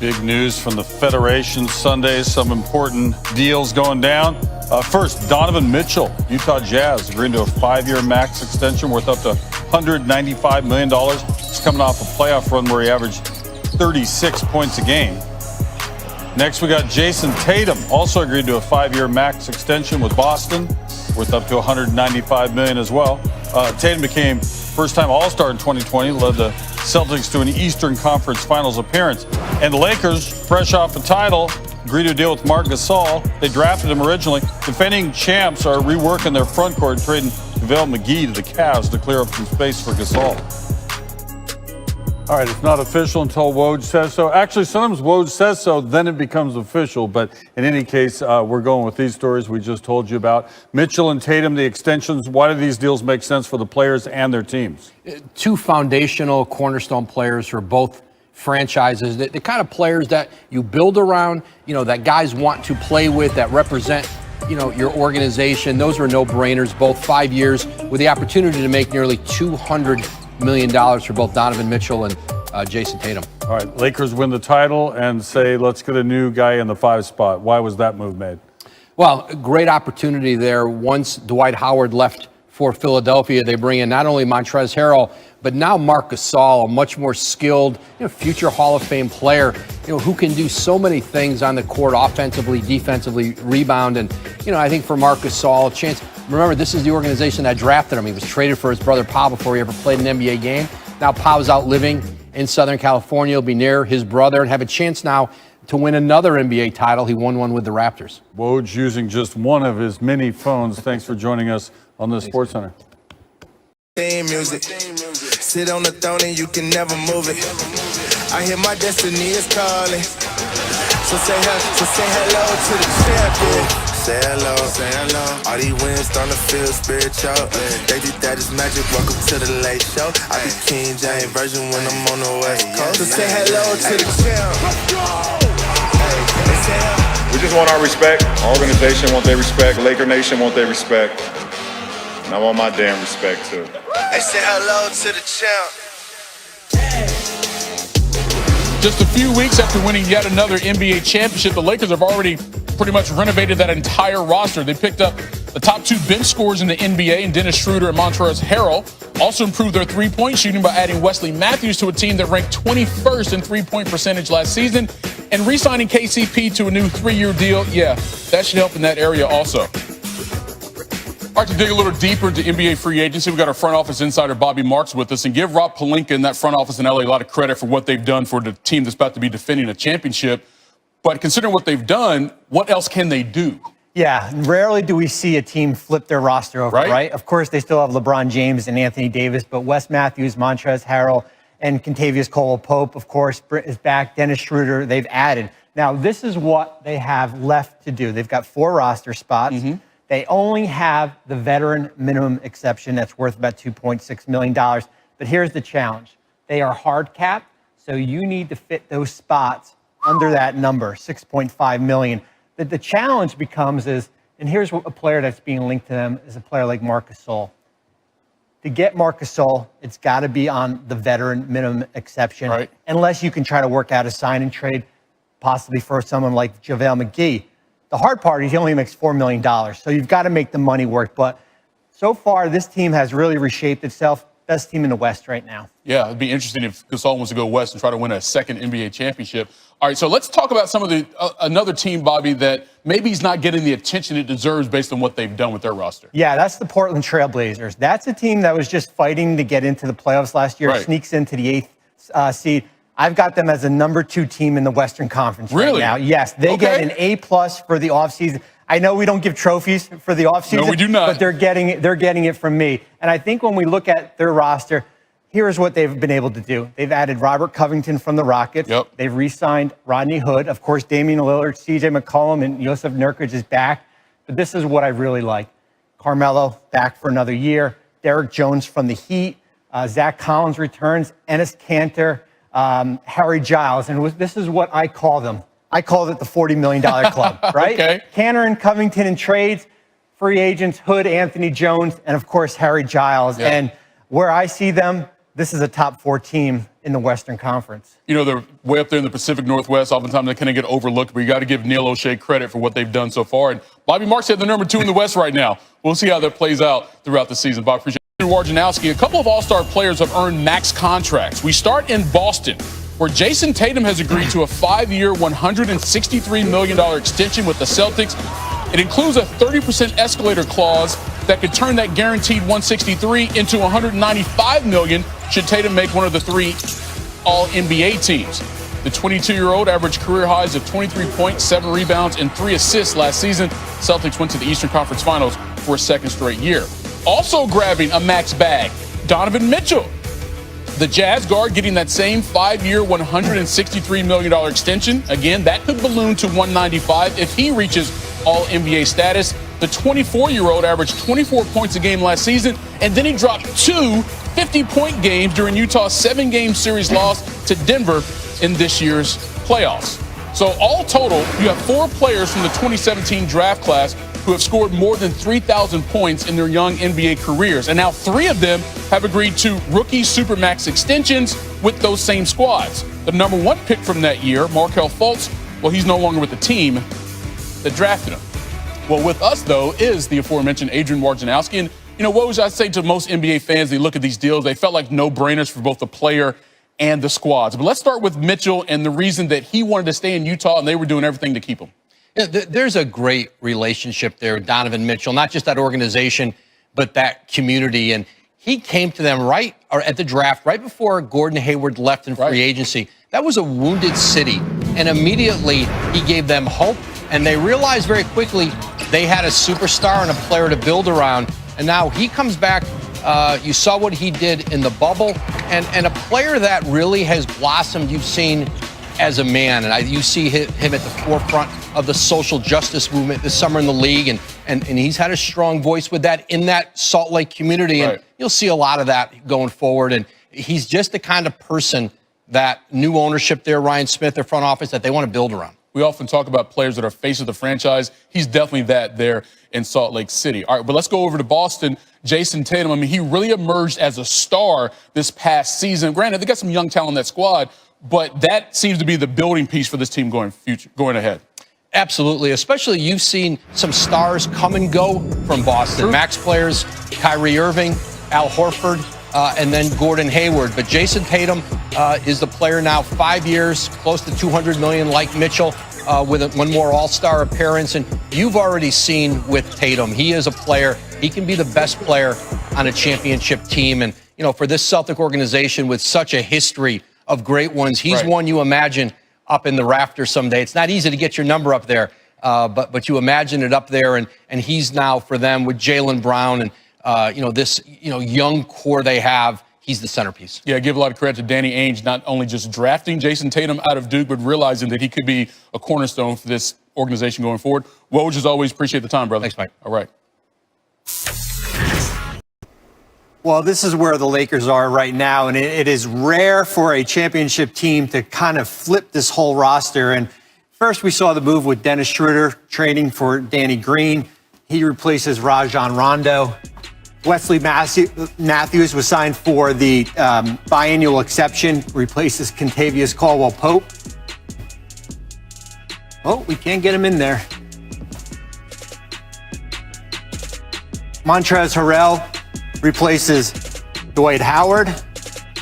Big news from the Federation Sunday. Some important deals going down. First, Donovan Mitchell, Utah Jazz, agreeing to a 5-year max extension worth up to $195 million. He's coming off a playoff run where he averaged 36 points a game. Next, we got Jason Tatum, also agreed to a 5-year max extension with Boston, worth up to $195 million as well. Tatum became first-time All-Star in 2020, led the Celtics to an Eastern Conference Finals appearance. And the Lakers, fresh off a title, agreed to a deal with Marc Gasol. They drafted him originally. Defending champs are reworking their front court, trading JaVale McGee to the Cavs to clear up some space for Gasol. All right, it's not official until Woj says so. Actually, sometimes Woj says so, then it becomes official. But in any case, we're going with these stories we just told you about. Mitchell and Tatum, the extensions. Why do these deals make sense for the players and their teams? Two foundational cornerstone players for both franchises. The kind of players that you build around, that guys want to play with, that represent, your organization. Those were no-brainers. Both 5 years with the opportunity to make nearly $200 million for both Donovan Mitchell and Jason Tatum. All right, Lakers win the title and say, let's get a new guy in the 5 spot. Why was that move made? Well, a great opportunity there. Once Dwight Howard left for Philadelphia, they bring in not only Montrezl Harrell, but now Marc Gasol, a much more skilled, future Hall of Fame player, who can do so many things on the court, offensively, defensively, rebound. And, I think for Marc Gasol, a chance. Remember, this is the organization that drafted him. He was traded for his brother Pau before he ever played an NBA game. Now Pau's out living in Southern California. He'll be near his brother and have a chance now to win another NBA title. He won one with the Raptors. Woj using just one of his many phones. Thanks for joining us on the SportsCenter. Music. Sit on the throne and you can never move it. I hear my destiny is calling. So say hello to the champion. Say hello, say hello. All these wins starting to feel spiritual. They did that is magic. Welcome to the late show. I be King James version when I'm on the West Coast. So say hello to the champ. Let's go. We just want our respect. Our organization want their respect. Laker Nation want their respect. And I want my damn respect too. They say hello to the champ. Just a few weeks after winning yet another NBA championship, the Lakers have already pretty much renovated that entire roster. They picked up the top 2 bench scorers in the NBA in Dennis Schroeder and Montrezl Harrell. Also improved their three-point shooting by adding Wesley Matthews to a team that ranked 21st in three-point percentage last season. And re-signing KCP to a new 3-year deal, that should help in that area also. All right, to dig a little deeper into NBA free agency, we got our front office insider Bobby Marks with us, and give Rob Pelinka and that front office in LA a lot of credit for what they've done for the team that's about to be defending a championship. But considering what they've done, what else can they do? Yeah, rarely do we see a team flip their roster over, right? Of course, they still have LeBron James and Anthony Davis, but Wes Matthews, Montrezl Harrell, and Kentavious Caldwell-Pope, of course, is back. Dennis Schroeder, they've added. Now, this is what they have left to do. They've got 4 roster spots. They only have the veteran minimum exception that's worth about $2.6 million. But here's the challenge. They are hard capped, so you need to fit those spots under that number, $6.5 million. The challenge becomes and here's a player that's being linked to them, is a player like Marc Gasol. To get Marc Gasol, it's got to be on the veteran minimum exception, unless you can try to work out a sign and trade, possibly for someone like JaVale McGee. The hard part is he only makes $4 million, so you've got to make the money work. But so far, this team has really reshaped itself. Best team in the West right now. Yeah, it'd be interesting if Gasol wants to go west and try to win a second NBA championship. All right, so let's talk about some of the another team, Bobby, that maybe he's not getting the attention it deserves based on what they've done with their roster. Yeah, that's the Portland Trail Blazers. That's a team that was just fighting to get into the playoffs last year, sneaks into the 8th seed. I've got them as a number 2 team in the Western Conference right now. Yes, they get an A+ for the offseason. I know we don't give trophies for the offseason. No, we do not. But they're getting it from me. And I think when we look at their roster, here's what they've been able to do. They've added Robert Covington from the Rockets. They've re-signed Rodney Hood. Of course, Damian Lillard, C.J. McCollum, and Yusuf Nurkic is back. But this is what I really like. Carmelo back for another year. Derek Jones from the Heat. Zach Collins returns. Enes Kanter. Harry Giles. And this is what I call them. I called it the $40 million club, right? Kanter and Covington in trades, free agents, Hood, Anthony Jones, and of course, Harry Giles. And where I see them, this is a top 4 team in the Western Conference. You know, they're way up there in the Pacific Northwest. Oftentimes they kind of get overlooked, but you got to give Neil O'Shea credit for what they've done so far. And Bobby Marks had the number 2 in the West right now. We'll see how that plays out throughout the season. Bob, appreciate it. Wojnarowski, a couple of all-star players have earned max contracts. We start in Boston, where Jason Tatum has agreed to a 5-year, $163 million extension with the Celtics. It includes a 30% escalator clause that could turn that guaranteed 163 into $195 million should Tatum make one of the 3 All-NBA teams. The 22-year-old averaged career highs of 23 points, 7 rebounds, and 3 assists last season. Celtics went to the Eastern Conference Finals for a second straight year. Also grabbing a max bag, Donovan Mitchell. The Jazz guard getting that same 5-year, $163 million extension. Again, that could balloon to $195 if he reaches All-NBA status. The 24-year-old averaged 24 points a game last season, and then he dropped 2 50-point games during Utah's 7-game series loss to Denver in this year's playoffs. So all total, you have 4 players from the 2017 draft class who have scored more than 3,000 points in their young NBA careers. And now 3 of them have agreed to rookie Supermax extensions with those same squads. The number 1 pick from that year, Markelle Fultz, well, he's no longer with the team that drafted him. Well, with us, though, is the aforementioned Adrian Wojnarowski. And, you know, what was I say to most NBA fans, they look at these deals, they felt like no-brainers for both the player and the squads. But let's start with Mitchell and the reason that he wanted to stay in Utah, and they were doing everything to keep him. Yeah, there's a great relationship there with Donovan Mitchell, not just that organization, but that community. And he came to them at the draft, right before Gordon Hayward left in free agency. That was a wounded city. And immediately he gave them hope. And they realized very quickly they had a superstar and a player to build around. And now he comes back. You saw what he did in the bubble. And a player that really has blossomed, you've seen as a man. And you see him at the forefront of the social justice movement this summer in the league. And he's had a strong voice with that in that Salt Lake community. And you'll see a lot of that going forward. And he's just the kind of person that new ownership there, Ryan Smith, their front office, that they want to build around. We often talk about players that are face of the franchise. He's definitely that there in Salt Lake City. All right, but let's go over to Boston. Jason Tatum, I mean, he really emerged as a star this past season. Granted, they got some young talent in that squad, but that seems to be the building piece for this team going ahead. Absolutely, especially you've seen some stars come and go from Boston. True. Max players, Kyrie Irving, Al Horford, and then Gordon Hayward. But Jason Tatum is the player now, 5 years, close to $200 million, like Mitchell, with one more All-Star appearance. And you've already seen with Tatum, he is a player. He can be the best player on a championship team. And, you know, for this Celtic organization with such a history of great ones, he's one you imagine up in the rafters someday. It's not easy to get your number up there, but you imagine it up there. And he's now for them with Jaylen Brown and, this young core they have. He's the centerpiece. Yeah, I give a lot of credit to Danny Ainge, not only just drafting Jason Tatum out of Duke, but realizing that he could be a cornerstone for this organization going forward. Woj, as always, appreciate the time, brother. Thanks, Mike. All right. Well, this is where the Lakers are right now, and it is rare for a championship team to kind of flip this whole roster. And first, we saw the move with Dennis Schroeder trading for Danny Green. He replaces Rajon Rondo. Wesley Matthews was signed for the biannual exception, replaces Kentavious Caldwell-Pope. Oh, we can't get him in there. Montrezl Harrell replaces Dwight Howard.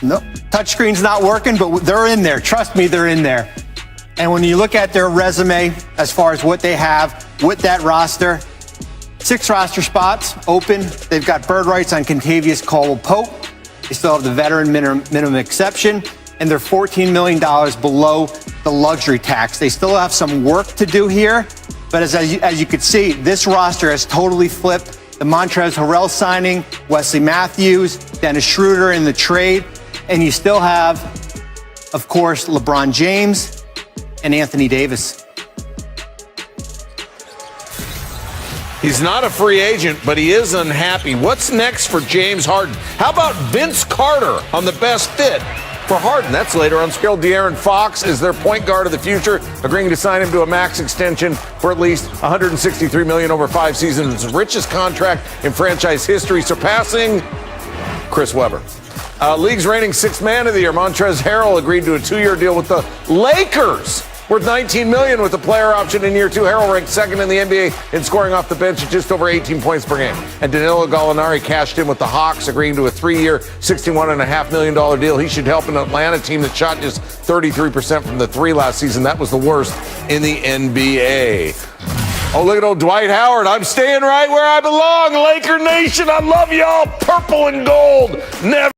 No, touchscreen's not working, but they're in there. Trust me, they're in there. And when you look at their resume, as far as what they have with that roster, 6 roster spots open. They've got bird rights on Kentavious Caldwell-Pope. They still have the veteran minimum exception, and they're $14 million below the luxury tax. They still have some work to do here, but as you could see, this roster has totally flipped. The Montrezl Harrell signing, Wesley Matthews, Dennis Schroeder in the trade, and you still have, of course, LeBron James and Anthony Davis. He's not a free agent, but he is unhappy. What's next for James Harden? How about Vince Carter on the best fit for Harden? That's later on. Skilled De'Aaron Fox is their point guard of the future, agreeing to sign him to a max extension for at least $163 million over 5 seasons. His richest contract in franchise history, surpassing Chris Webber. League's reigning sixth man of the year, Montrezl Harrell, agreed to a 2-year deal with the Lakers, worth $19 million with a player option in year 2. Harrell ranked second in the NBA in scoring off the bench at just over 18 points per game. And Danilo Gallinari cashed in with the Hawks, agreeing to a 3-year, $61.5 million deal. He should help an Atlanta team that shot just 33% from the three last season. That was the worst in the NBA. Oh, look at old Dwight Howard. I'm staying right where I belong. Laker Nation, I love y'all. Purple and gold. Never.